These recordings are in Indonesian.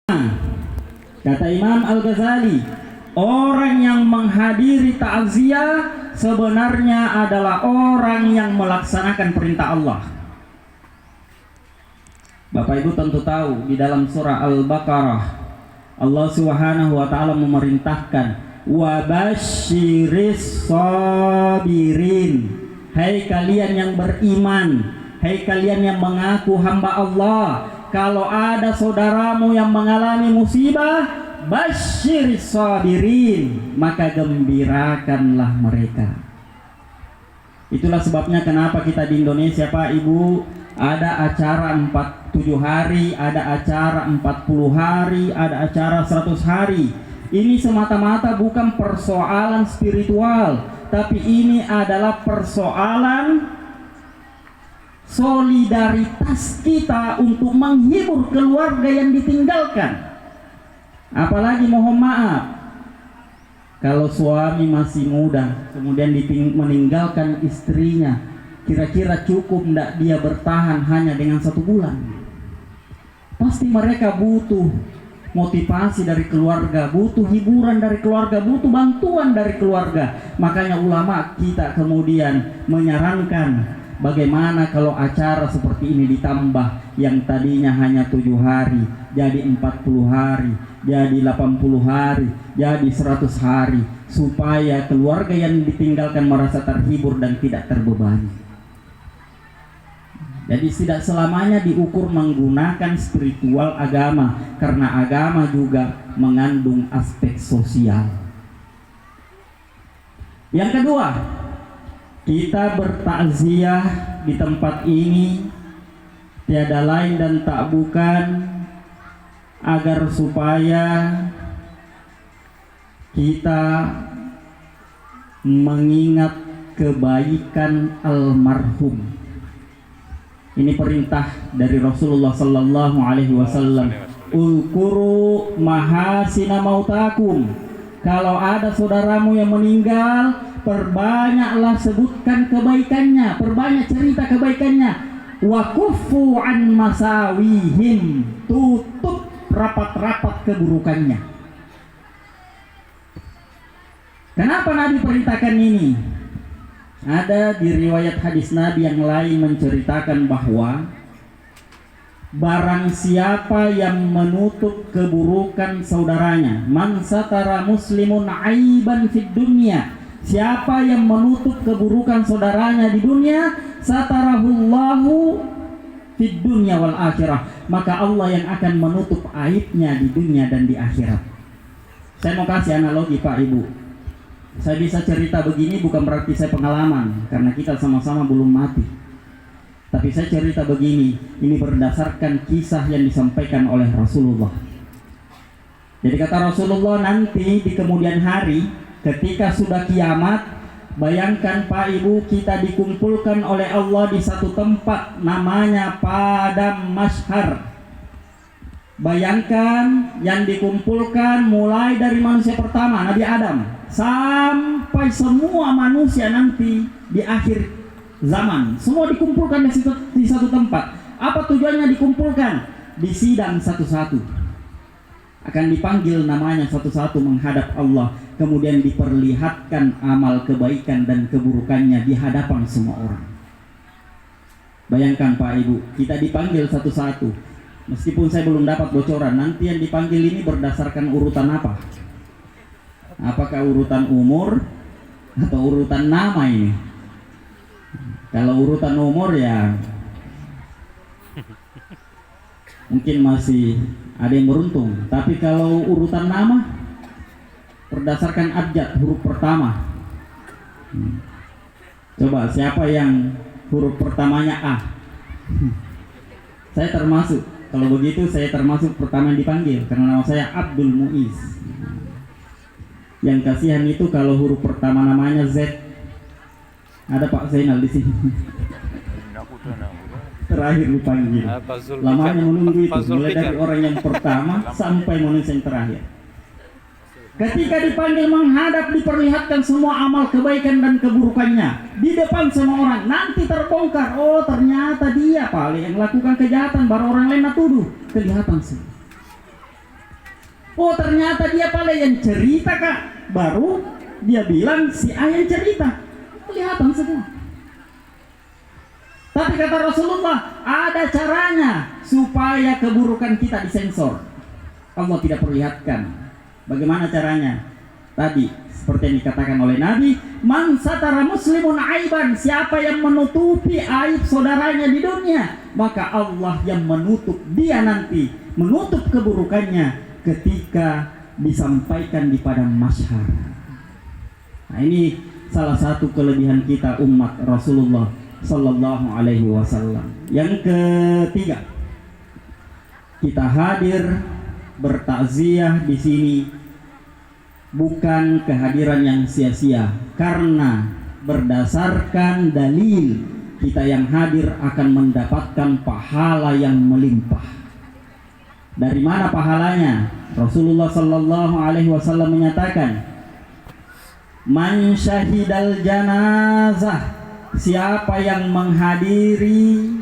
Kata Imam Al-Ghazali, orang yang menghadiri takziah sebenarnya adalah orang yang melaksanakan perintah Allah. Bapak Ibu tentu tahu di dalam surah Al-Baqarah Allah Subhanahu wa taala memerintahkan wa basyiris sabirin. Hai kalian yang beriman, hai kalian yang mengaku hamba Allah, kalau ada saudaramu yang mengalami musibah, basyiris sabirin, maka gembirakanlah mereka. Itulah sebabnya kenapa kita di Indonesia, Pak Ibu, ada acara 47 hari, ada acara 40 hari, ada acara 100 hari. Ini semata-mata bukan persoalan spiritual, tapi ini adalah persoalan solidaritas kita untuk menghibur keluarga yang ditinggalkan. Apalagi mohon maaf, kalau suami masih muda kemudian meninggalkan istrinya, kira-kira cukup tidak dia bertahan hanya dengan 1 bulan? Pasti mereka butuh motivasi dari keluarga, butuh hiburan dari keluarga, butuh bantuan dari keluarga. Makanya ulama kita kemudian menyarankan, bagaimana kalau acara seperti ini ditambah, yang tadinya hanya 7 hari jadi 40 hari, jadi 80 hari, jadi 100 hari, supaya keluarga yang ditinggalkan merasa terhibur dan tidak terbebani. Jadi tidak selamanya diukur menggunakan spiritual agama, karena agama juga mengandung aspek sosial. Yang kedua, kita bertakziah di tempat ini tiada lain dan tak bukan agar supaya kita mengingat kebaikan almarhum. Ini perintah dari Rasulullah sallallahu alaihi wasallam. Ulkuru mahasina mautakum. Kalau ada saudaramu yang meninggal, perbanyaklah sebutkan kebaikannya, perbanyak cerita kebaikannya. Wa kuffu an masawihim, tutup rapat-rapat keburukannya. Kenapa Nabi perintahkan ini? Ada di riwayat hadis Nabi yang lain menceritakan bahwa barang siapa yang menutup keburukan saudaranya, man satara muslimun aiban fid dunya, siapa yang menutup keburukan saudaranya di dunia, satarahullahu fid dunya wal akhirah, maka Allah yang akan menutup aibnya di dunia dan di akhirat. Saya mau kasih analogi, Pak Ibu. Saya bisa cerita begini bukan berarti saya pengalaman, karena kita sama-sama belum mati. Tapi saya cerita begini, ini berdasarkan kisah yang disampaikan oleh Rasulullah. Jadi kata Rasulullah, nanti di kemudian hari ketika sudah kiamat, bayangkan Pak Ibu, kita dikumpulkan oleh Allah di satu tempat namanya Padang Mahsyar. Bayangkan yang dikumpulkan mulai dari manusia pertama Nabi Adam sampai semua manusia nanti di akhir zaman, semua dikumpulkan di satu tempat. Apa tujuannya dikumpulkan? Disidang satu-satu, akan dipanggil namanya satu-satu menghadap Allah, kemudian diperlihatkan amal kebaikan dan keburukannya di hadapan semua orang. Bayangkan Pak Ibu, kita dipanggil satu-satu. Meskipun saya belum dapat bocoran, nanti yang dipanggil ini berdasarkan urutan apa? Apakah urutan umur atau urutan nama ini? Kalau urutan umur ya mungkin masih ada yang beruntung. Tapi kalau urutan nama berdasarkan abjad, huruf pertama. Coba siapa yang huruf pertamanya A? Saya termasuk. Kalau begitu saya termasuk pertama yang dipanggil, karena nama saya Abdul Muiz. Yang kasihan itu kalau huruf pertama namanya Z. Ada Pak Zainal di sini. Terakhir dipanggil. Lamanya menunggu itu, mulai dari orang yang pertama sampai manusia yang terakhir. Ketika dipanggil menghadap, diperlihatkan semua amal kebaikan dan keburukannya di depan semua orang. Nanti terbongkar, oh ternyata dia paling yang melakukan kejahatan, baru orang lain tuduh. Kelihatan sih. Oh ternyata dia pala yang cerita kak. Baru dia bilang si A yang cerita. Kelihatan semua. Tapi kata Rasulullah, ada caranya supaya keburukan kita disensor. Allah tidak perlihatkan. Bagaimana caranya? Tadi seperti yang dikatakan oleh Nabi, man satara muslimun aiban, siapa yang menutupi aib saudaranya di dunia, maka Allah yang menutup dia nanti, menutup keburukannya ketika disampaikan di padang mahsyar. Nah, ini salah satu kelebihan kita umat Rasulullah sallallahu alaihi wasallam. Yang ketiga, kita hadir bertakziah di sini bukan kehadiran yang sia-sia, karena berdasarkan dalil kita yang hadir akan mendapatkan pahala yang melimpah. Dari mana pahalanya? Rasulullah sallallahu alaihi wasallam menyatakan, man syahidal janazah, siapa yang menghadiri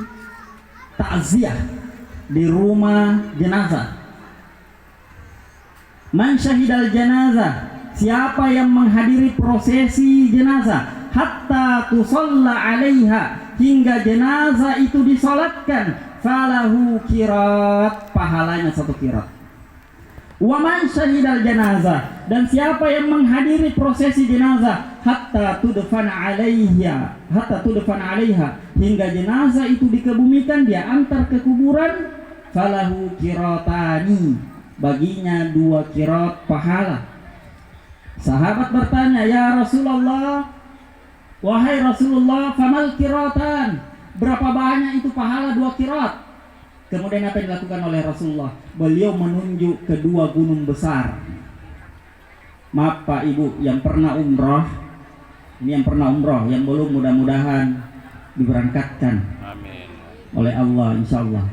takziah di rumah jenazah. Man syahidal janazah, siapa yang menghadiri prosesi jenazah, hatta tusalla alaiha, hingga jenazah itu disolatkan, falahu qirat, pahalanya 1 qirat. Wa man syahidal janazah, dan siapa yang menghadiri prosesi jenazah, hatta tudfan alaiha, hingga jenazah itu dikebumikan, dia antar ke kuburan, falahu qiratani, baginya 2 qirat pahala. Sahabat bertanya, ya Rasulullah, wahai Rasulullah, famal qiratan, berapa banyak itu pahala 2 qirat? Kemudian apa yang dilakukan oleh Rasulullah? Beliau menunjuk kedua gunung besar. Maaf Pak Ibu yang pernah umroh, ini yang pernah umroh, yang belum mudah-mudahan diberangkatkan. Amin. Oleh Allah insyaallah.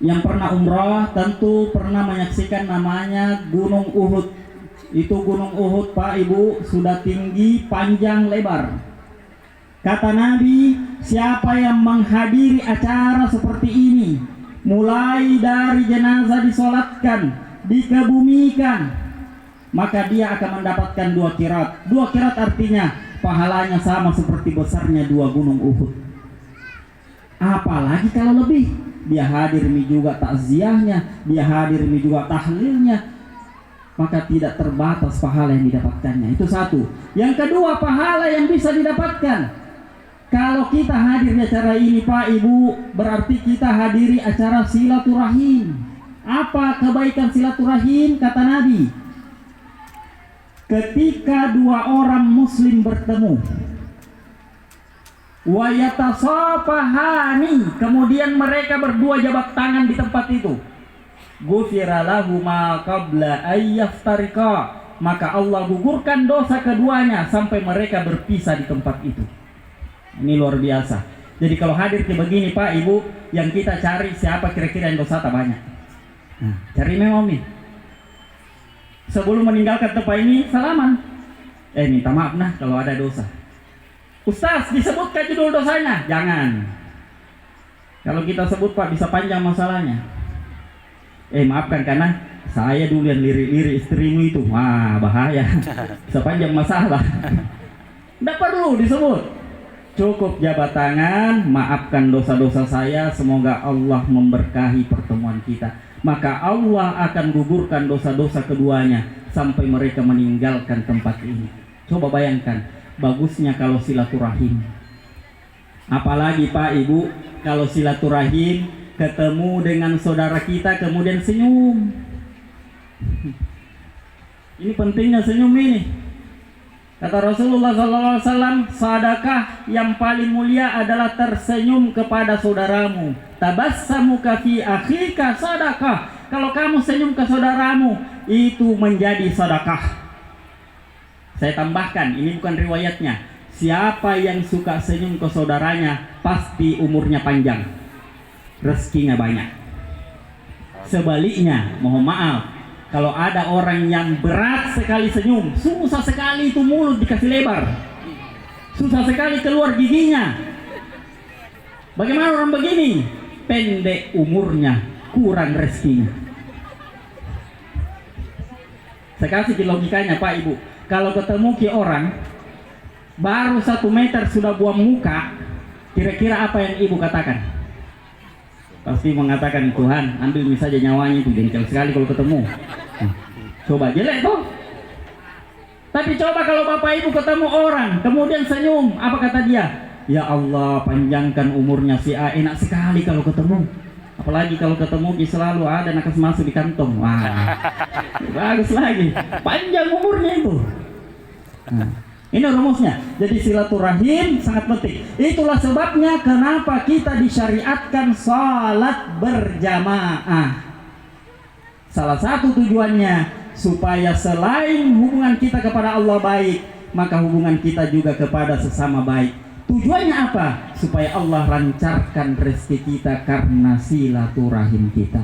Yang pernah umroh tentu pernah menyaksikan namanya Gunung Uhud. Itu Gunung Uhud Pak Ibu sudah tinggi, panjang, lebar. Kata Nabi, siapa yang menghadiri acara seperti ini, mulai dari jenazah disolatkan, dikebumikan, maka dia akan mendapatkan 2 qirat. 2 qirat artinya pahalanya sama seperti besarnya 2 gunung Uhud. Apalagi kalau lebih, dia hadir juga takziahnya, dia hadir juga tahlilnya, maka tidak terbatas pahala yang didapatkannya. Itu satu. Yang kedua, pahala yang bisa didapatkan kalau kita hadir di acara ini Pak Ibu, berarti kita hadiri acara silaturahim. Apa kebaikan silaturahim? Kata Nabi, ketika 2 orang muslim bertemu, wa yatasafahani, kemudian mereka berdua jabat tangan di tempat itu, ghufira lahu ma qabla ayyaftariqa, maka Allah gugurkan dosa keduanya sampai mereka berpisah di tempat itu. Ini luar biasa. Jadi kalau hadir ke begini Pak Ibu, yang kita cari siapa kira-kira yang dosa tak banyak. Nah, cari memang nih. Sebelum meninggalkan tempat ini salaman. Minta maaf nah kalau ada dosa. Ustaz, disebutkan judul dosanya? Jangan. Kalau kita sebut Pak bisa panjang masalahnya. Maafkan karena saya dulu yang lirik-lirik istrimu itu. Wah, bahaya. Bisa panjang masalah. Tidak perlu disebut. Cukup jabat tangan, maafkan dosa-dosa saya, semoga Allah memberkahi pertemuan kita. Maka Allah akan gugurkan dosa-dosa keduanya sampai mereka meninggalkan tempat ini. Coba bayangkan, bagusnya kalau silaturahim. Apalagi Pak Ibu, kalau silaturahim ketemu dengan saudara kita kemudian senyum. Ini pentingnya senyum ini. Kata Rasulullah SAW, sedekah yang paling mulia adalah tersenyum kepada saudaramu. Tabassamuka fi akhika sedekah. Kalau kamu senyum ke saudaramu, itu menjadi sedekah. Saya tambahkan, ini bukan riwayatnya. Siapa yang suka senyum ke saudaranya, pasti umurnya panjang, rezekinya banyak. Sebaliknya, mohon maaf, kalau ada orang yang berat sekali senyum, susah sekali itu mulut dikasih lebar, susah sekali keluar giginya. Bagaimana orang begini? Pendek umurnya, kurang rezekinya. Saya kasih di logikanya Pak Ibu. Kalau ketemu ki orang baru 1 meter sudah buang muka, kira-kira apa yang Ibu katakan? Pasti mengatakan, Tuhan ambil saja nyawanya, itu jengkel sekali kalau ketemu. Coba jelek tuh. Tapi coba kalau Bapak Ibu ketemu orang kemudian senyum, apa kata dia? Ya Allah, panjangkan umurnya si A. Enak sekali kalau ketemu. Apalagi kalau ketemu selalu ada nakas masuk di kantong. Wah, bagus lagi. Panjang umurnya itu. Nah, ini rumusnya. Jadi silaturahim sangat penting. Itulah sebabnya kenapa kita disyariatkan salat berjamaah. Salah satu tujuannya supaya selain hubungan kita kepada Allah baik, maka hubungan kita juga kepada sesama baik. Tujuannya apa? Supaya Allah lancarkan rezeki kita karena silaturahim kita.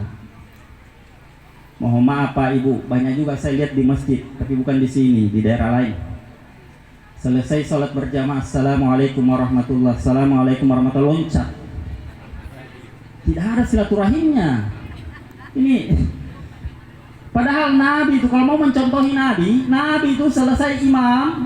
Mohon maaf Pak Ibu, banyak juga saya lihat di masjid, tapi bukan di sini, di daerah lain. Selesai sholat berjamaah, Assalamualaikum warahmatullahi wabarakatuh, Assalamualaikum warahmatullahi wabarakatuh. Tidak ada silaturahimnya. Ini padahal Nabi itu kalau mau mencontohi Nabi itu selesai imam